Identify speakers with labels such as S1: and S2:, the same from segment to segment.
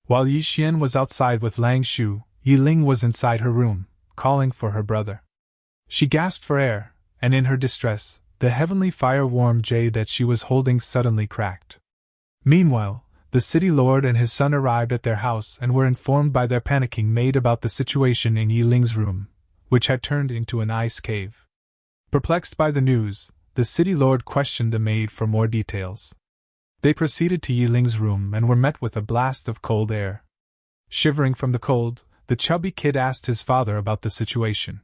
S1: While Yi Xian was outside with Lang Shu, Yi Ling was inside her room, calling for her brother. She gasped for air, and in her distress, the heavenly fire-warm jade that she was holding suddenly cracked. Meanwhile, the city lord and his son arrived at their house and were informed by their panicking maid about the situation in Yi Ling's room, which had turned into an ice cave. Perplexed by the news, the city lord questioned the maid for more details. They proceeded to Yi Ling's room and were met with a blast of cold air. Shivering from the cold, the chubby kid asked his father about the situation.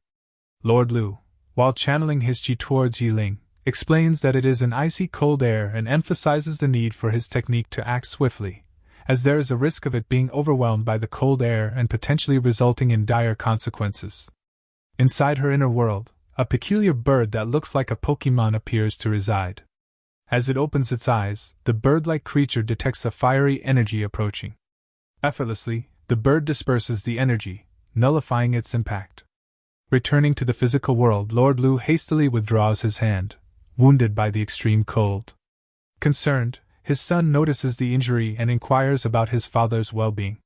S1: Lord Lu, while channeling his chi towards Yi Ling, explains that it is an icy cold air and emphasizes the need for his technique to act swiftly, as there is a risk of it being overwhelmed by the cold air and potentially resulting in dire consequences. Inside her inner world, a peculiar bird that looks like a Pokémon appears to reside. As it opens its eyes, the bird-like creature detects a fiery energy approaching. Effortlessly, the bird disperses the energy, nullifying its impact. Returning to the physical world, Lord Lu hastily withdraws his hand, wounded by the extreme cold. Concerned, his son notices the injury and inquires about his father's well-being.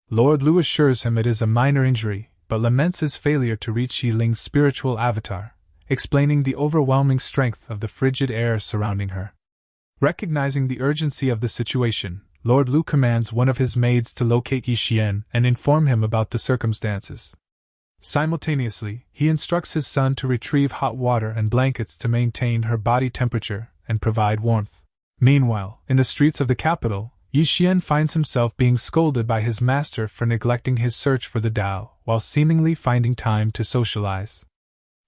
S1: Lord Lu assures him it is a minor injury, but laments his failure to reach Yi Ling's spiritual avatar, explaining the overwhelming strength of the frigid air surrounding her. Recognizing the urgency of the situation, Lord Lu commands one of his maids to locate Yi Xian and inform him about the circumstances. Simultaneously, he instructs his son to retrieve hot water and blankets to maintain her body temperature and provide warmth. Meanwhile, in the streets of the capital, Yi Xian finds himself being scolded by his master for neglecting his search for the Tao while seemingly finding time to socialize.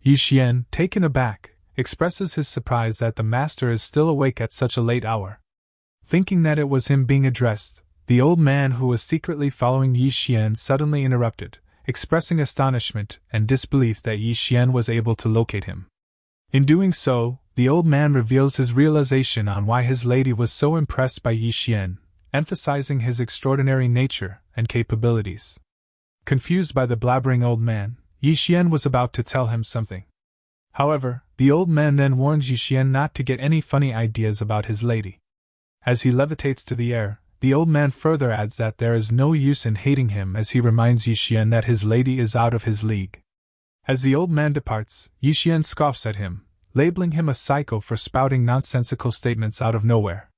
S1: Yi Xian, taken aback, expresses his surprise that the master is still awake at such a late hour. Thinking that it was him being addressed, the old man who was secretly following Yi Xian suddenly interrupted, expressing astonishment and disbelief that Yi Xian was able to locate him. In doing so, the old man reveals his realization on why his lady was so impressed by Yi Xian, emphasizing his extraordinary nature and capabilities. Confused by the blabbering old man, Yi Xian was about to tell him something. However, the old man then warns Yi Xian not to get any funny ideas about his lady. As he levitates to the air, the old man further adds that there is no use in hating him as he reminds Yi Xian that his lady is out of his league. As the old man departs, Yi Xian scoffs at him, labeling him a psycho for spouting nonsensical statements out of nowhere.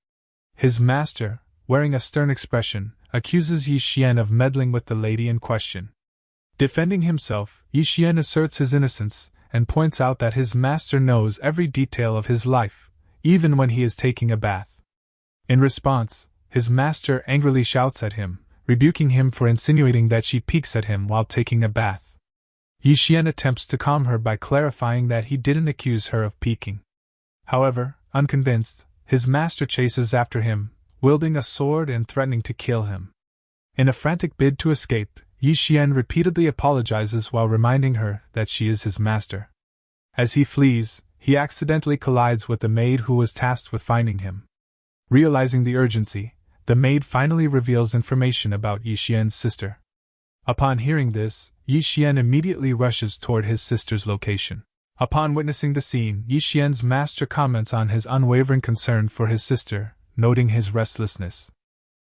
S1: His master, wearing a stern expression, accuses Yi Xian of meddling with the lady in question. Defending himself, Yi Xian asserts his innocence and points out that his master knows every detail of his life, even when he is taking a bath. In response, his master angrily shouts at him, rebuking him for insinuating that she peeks at him while taking a bath. Yi Xian attempts to calm her by clarifying that he didn't accuse her of peeking. However, unconvinced, his master chases after him, wielding a sword and threatening to kill him. In a frantic bid to escape, Yi Xian repeatedly apologizes while reminding her that she is his master. As he flees, he accidentally collides with the maid who was tasked with finding him. Realizing the urgency, the maid finally reveals information about Yi Xian's sister. Upon hearing this, Yi Xian immediately rushes toward his sister's location. Upon witnessing the scene, Yi Xian's master comments on his unwavering concern for his sister, noting his restlessness.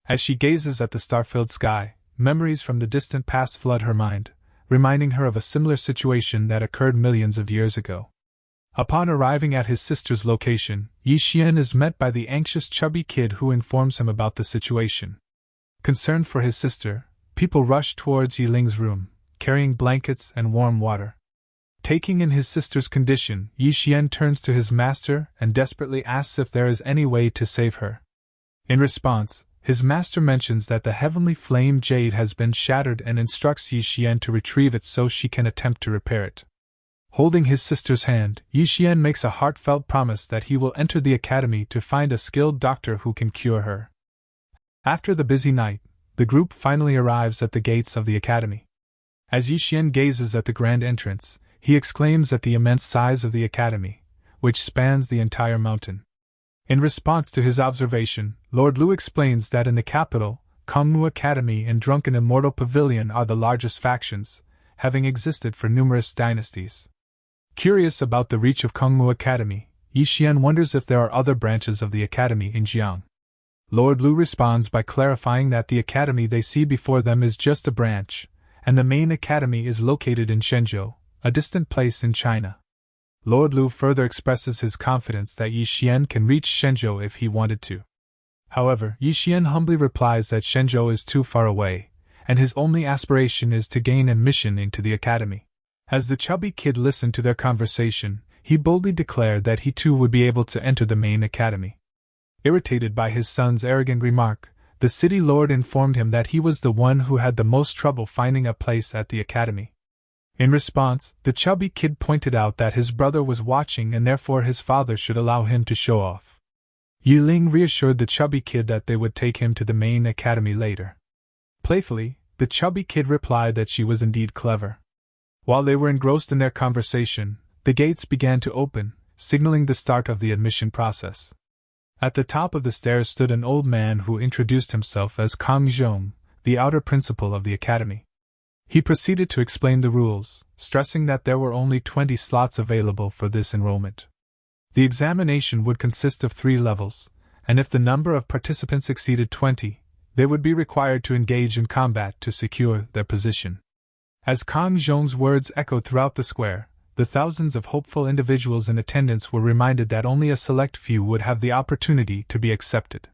S1: As she gazes at the star-filled sky, memories from the distant past flood her mind, reminding her of a similar situation that occurred millions of years ago. Upon arriving at his sister's location, Yi Xian is met by the anxious chubby kid who informs him about the situation. Concerned for his sister, people rush towards Yi Ling's room, carrying blankets and warm water. Taking in his sister's condition, Yi Xian turns to his master and desperately asks if there is any way to save her. In response, his master mentions that the heavenly flame jade has been shattered and instructs Yi Xian to retrieve it so she can attempt to repair it. Holding his sister's hand, Yi Xian makes a heartfelt promise that he will enter the academy to find a skilled doctor who can cure her. After the busy night, the group finally arrives at the gates of the academy. As Yi Xian gazes at the grand entrance, he exclaims at the immense size of the academy, which spans the entire mountain. In response to his observation, Lord Lu explains that in the capital, Kongmu Academy and Drunken Immortal Pavilion are the largest factions, having existed for numerous dynasties. Curious about the reach of Kongmu Academy, Yi Xian wonders if there are other branches of the academy in Jiang. Lord Lu responds by clarifying that the academy they see before them is just a branch, and the main academy is located in Shenzhou, a distant place in China. Lord Lu further expresses his confidence that Yi Xian can reach Shenzhou if he wanted to. However, Yi Xian humbly replies that Shenzhou is too far away, and his only aspiration is to gain admission into the academy. As the chubby kid listened to their conversation, he boldly declared that he too would be able to enter the main academy. Irritated by his son's arrogant remark, the city lord informed him that he was the one who had the most trouble finding a place at the academy. In response, the chubby kid pointed out that his brother was watching and therefore his father should allow him to show off. Yi Ling reassured the chubby kid that they would take him to the main academy later. Playfully, the chubby kid replied that she was indeed clever. While they were engrossed in their conversation, the gates began to open, signaling the start of the admission process. At the top of the stairs stood an old man who introduced himself as Kang Zhong, the outer principal of the academy. He proceeded to explain the rules, stressing that there were only 20 slots available for this enrollment. The examination would consist of 3 levels, and if the number of participants exceeded 20, they would be required to engage in combat to secure their position. As Kang Zhong's words echoed throughout the square, the thousands of hopeful individuals in attendance were reminded that only a select few would have the opportunity to be accepted.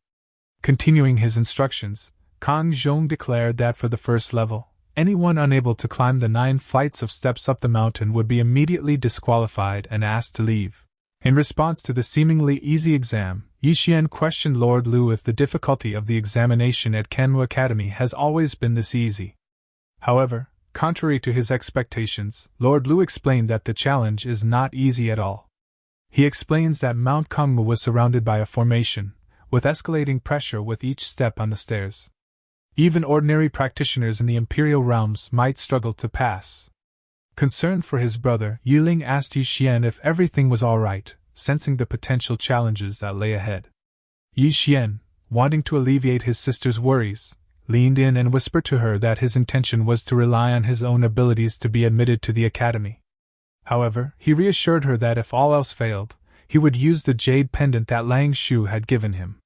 S1: Continuing his instructions, Kang Zhong declared that for the first level, anyone unable to climb the 9 flights of steps up the mountain would be immediately disqualified and asked to leave. In response to the seemingly easy exam, Yi Xian questioned Lord Lu if the difficulty of the examination at MANHUA Academy has always been this easy. However, contrary to his expectations, Lord Lu explained that the challenge is not easy at all. He explains that Mount Kangmu was surrounded by a formation, with escalating pressure with each step on the stairs. Even ordinary practitioners in the imperial realms might struggle to pass. Concerned for his brother, Yi Ling asked Yi Xian if everything was all right, sensing the potential challenges that lay ahead. Yi Xian, wanting to alleviate his sister's worries, leaned in and whispered to her that his intention was to rely on his own abilities to be admitted to the academy. However, he reassured her that if all else failed, he would use the jade pendant that Lang Shu had given him.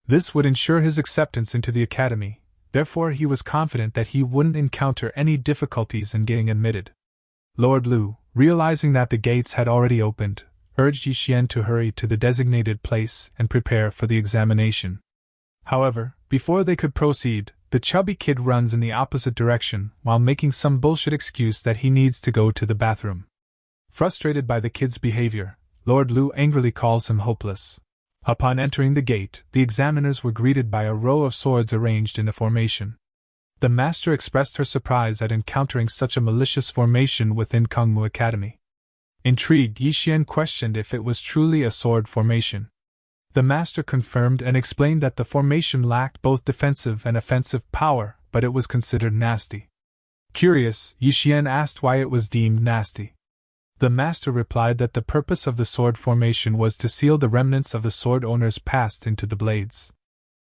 S1: This would ensure his acceptance into the academy, therefore he was confident that he wouldn't encounter any difficulties in getting admitted. Lord Lu, realizing that the gates had already opened, urged Yi Xian to hurry to the designated place and prepare for the examination. However, before they could proceed, the chubby kid runs in the opposite direction while making some bullshit excuse that he needs to go to the bathroom. Frustrated by the kid's behavior, Lord Lu angrily calls him hopeless. Upon entering the gate, the examiners were greeted by a row of swords arranged in a formation. The master expressed her surprise at encountering such a malicious formation within Kangmu Academy. Intrigued, Yi Xian questioned if it was truly a sword formation. The master confirmed and explained that the formation lacked both defensive and offensive power, but it was considered nasty. Curious, Yi Xian asked why it was deemed nasty. The master replied that the purpose of the sword formation was to seal the remnants of the sword owner's past into the blades.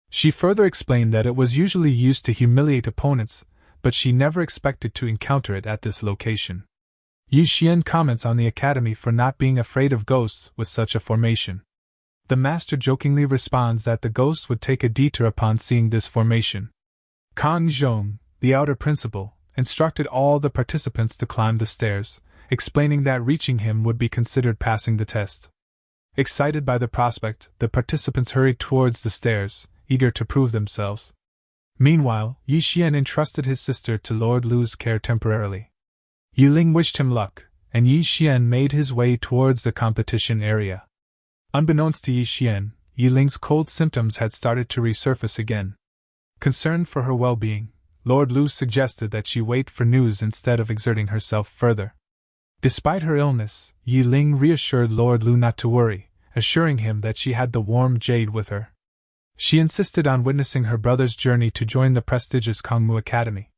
S1: She further explained that it was usually used to humiliate opponents, but she never expected to encounter it at this location. Yi Xian comments on the academy for not being afraid of ghosts with such a formation. The master jokingly responds that the ghosts would take a detour upon seeing this formation. Kang Zhong, the outer principal, instructed all the participants to climb the stairs, explaining that reaching him would be considered passing the test. Excited by the prospect, the participants hurried towards the stairs, eager to prove themselves. Meanwhile, Yi Xian entrusted his sister to Lord Lu's care temporarily. Yi Ling wished him luck, and Yi Xian made his way towards the competition area. Unbeknownst to Yi Xian, Yi Ling's cold symptoms had started to resurface again. Concerned for her well-being, Lord Lu suggested that she wait for news instead of exerting herself further. Despite her illness, Yi Ling reassured Lord Lu not to worry, assuring him that she had the warm jade with her. She insisted on witnessing her brother's journey to join the prestigious Kangmu Academy.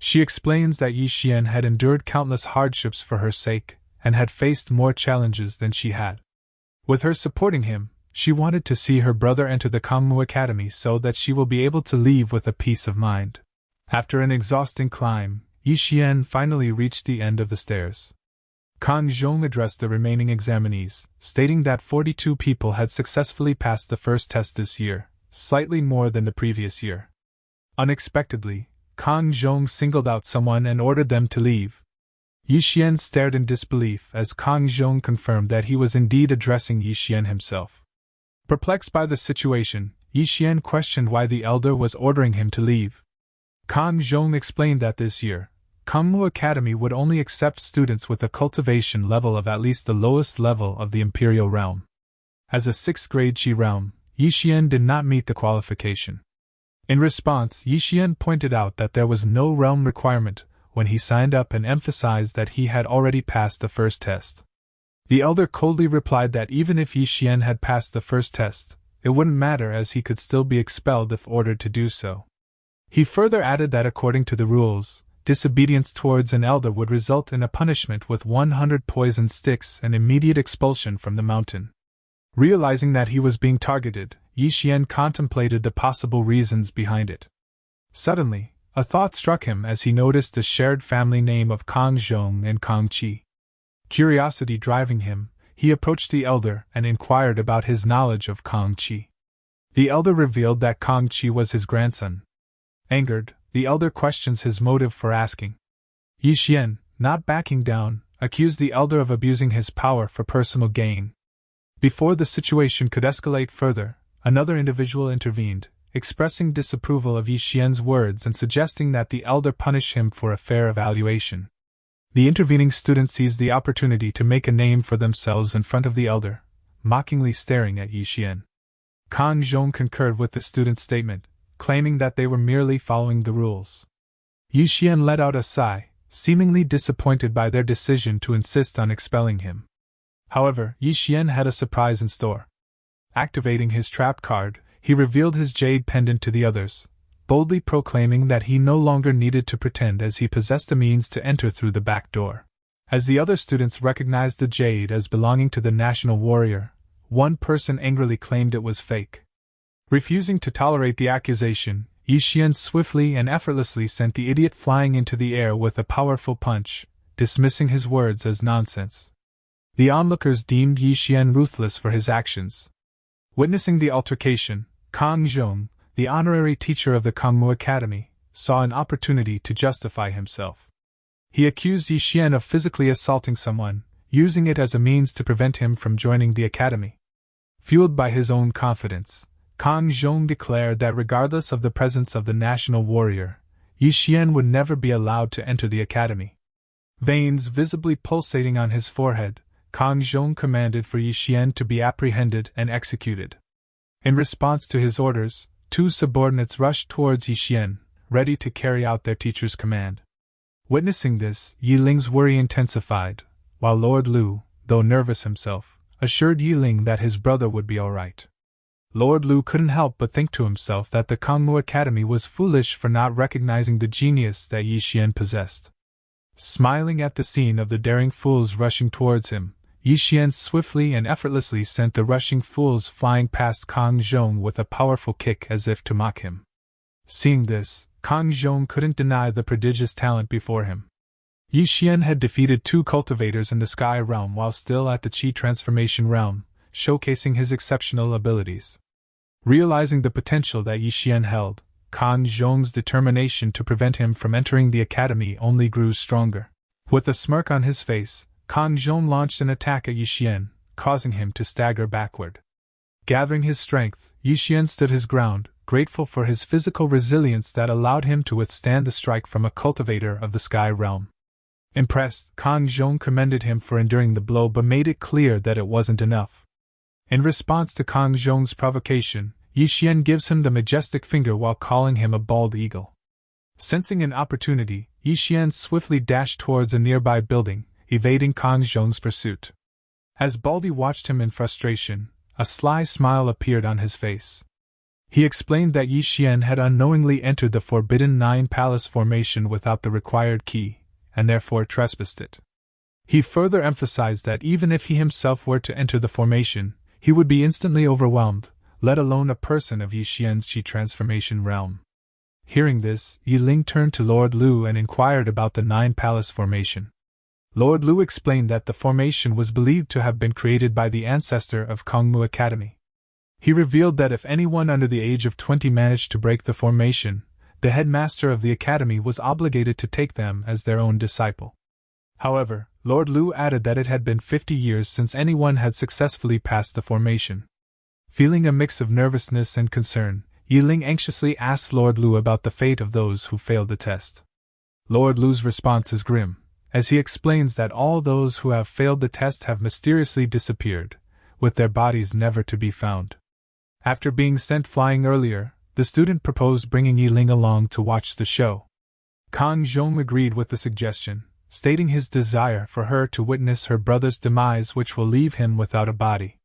S1: She explains that Yi Xian had endured countless hardships for her sake, and had faced more challenges than she had. With her supporting him, she wanted to see her brother enter the Kangmu Academy so that she will be able to leave with a peace of mind. After an exhausting climb, Yi Xian finally reached the end of the stairs. Kang Zhong addressed the remaining examinees, stating that 42 people had successfully passed the first test this year, slightly more than the previous year. Unexpectedly, Kang Zhong singled out someone and ordered them to leave. Yi Xian stared in disbelief as Kang Zhong confirmed that he was indeed addressing Yi Xian himself. Perplexed by the situation, Yi Xian questioned why the elder was ordering him to leave. Kang Zhong explained that this year, MANHUA Academy would only accept students with a cultivation level of at least the lowest level of the Imperial Realm. As a 6th grade Qi realm, Yi Xian did not meet the qualification. In response, Yi Xian pointed out that there was no realm requirement when he signed up and emphasized that he had already passed the first test. The elder coldly replied that even if Yi Xian had passed the first test, it wouldn't matter as he could still be expelled if ordered to do so. He further added that according to the rules, disobedience towards an elder would result in a punishment with 100 poison sticks and immediate expulsion from the mountain. Realizing that he was being targeted, Yi Xian contemplated the possible reasons behind it. Suddenly, a thought struck him as he noticed the shared family name of Kang Zhong and Kang Qi. Curiosity driving him, he approached the elder and inquired about his knowledge of Kang Qi. The elder revealed that Kang Qi was his grandson. Angered, the elder questions his motive for asking. Yi Xian, not backing down, accused the elder of abusing his power for personal gain. Before the situation could escalate further, another individual intervened, expressing disapproval of Yi Xian's words and suggesting that the elder punish him for a fair evaluation. The intervening student seized the opportunity to make a name for themselves in front of the elder, mockingly staring at Yi Xian. Kang Zhong concurred with the student's statement, claiming that they were merely following the rules. Yi Xian let out a sigh, seemingly disappointed by their decision to insist on expelling him. However, Yi Xian had a surprise in store. Activating his trap card, he revealed his jade pendant to the others, boldly proclaiming that he no longer needed to pretend as he possessed a means to enter through the back door. As the other students recognized the jade as belonging to the national warrior, one person angrily claimed it was fake. Refusing to tolerate the accusation, Yi Xian swiftly and effortlessly sent the idiot flying into the air with a powerful punch, dismissing his words as nonsense. The onlookers deemed Yi Xian ruthless for his actions. Witnessing the altercation, Kang Zhong, the honorary teacher of the MANHUA Academy, saw an opportunity to justify himself. He accused Yi Xian of physically assaulting someone, using it as a means to prevent him from joining the academy. Fueled by his own confidence, Kang Zhong declared that regardless of the presence of the national warrior, Yi Xian would never be allowed to enter the academy. Veins visibly pulsating on his forehead, Kang Zhong commanded for Yi Xian to be apprehended and executed. In response to his orders, two subordinates rushed towards Yi Xian, ready to carry out their teacher's command. Witnessing this, Yi Ling's worry intensified, while Lord Lu, though nervous himself, assured Yi Ling that his brother would be all right. Lord Lu couldn't help but think to himself that the MANHUA Academy was foolish for not recognizing the genius that Yi Xian possessed. Smiling at the scene of the daring fools rushing towards him, Yi Xian swiftly and effortlessly sent the rushing fools flying past Kang Zhong with a powerful kick as if to mock him. Seeing this, Kang Zhong couldn't deny the prodigious talent before him. Yi Xian had defeated 2 cultivators in the Sky Realm while still at the Qi Transformation Realm, showcasing his exceptional abilities. Realizing the potential that Yi Xian held, Kang Zhong's determination to prevent him from entering the academy only grew stronger. With a smirk on his face, Kang Zhong launched an attack at Yi Xian, causing him to stagger backward. Gathering his strength, Yi Xian stood his ground, grateful for his physical resilience that allowed him to withstand the strike from a cultivator of the Sky Realm. Impressed, Kang Zhong commended him for enduring the blow but made it clear that it wasn't enough. In response to Kang Zhong's provocation, Yi Xian gives him the majestic finger while calling him a bald eagle. Sensing an opportunity, Yi Xian swiftly dashed towards a nearby building, evading Kang Zhong's pursuit. As Baldy watched him in frustration, a sly smile appeared on his face. He explained that Yi Xian had unknowingly entered the Forbidden Nine Palace formation without the required key, and therefore trespassed it. He further emphasized that even if he himself were to enter the formation, he would be instantly overwhelmed, let alone a person of Yi Xian's Qi Transformation realm. Hearing this, Yi Ling turned to Lord Lu and inquired about the Nine Palace formation. Lord Lu explained that the formation was believed to have been created by the ancestor of MANHUA Academy. He revealed that if anyone under the age of 20 managed to break the formation, the headmaster of the academy was obligated to take them as their own disciple. However, Lord Lu added that it had been 50 years since anyone had successfully passed the formation. Feeling a mix of nervousness and concern, Yiling anxiously asked Lord Lu about the fate of those who failed the test. Lord Lu's response is grim, as he explains that all those who have failed the test have mysteriously disappeared, with their bodies never to be found. After being sent flying earlier, the student proposed bringing Yiling along to watch the show. Kang Zhong agreed with the suggestion, stating his desire for her to witness her brother's demise, which will leave him without a body.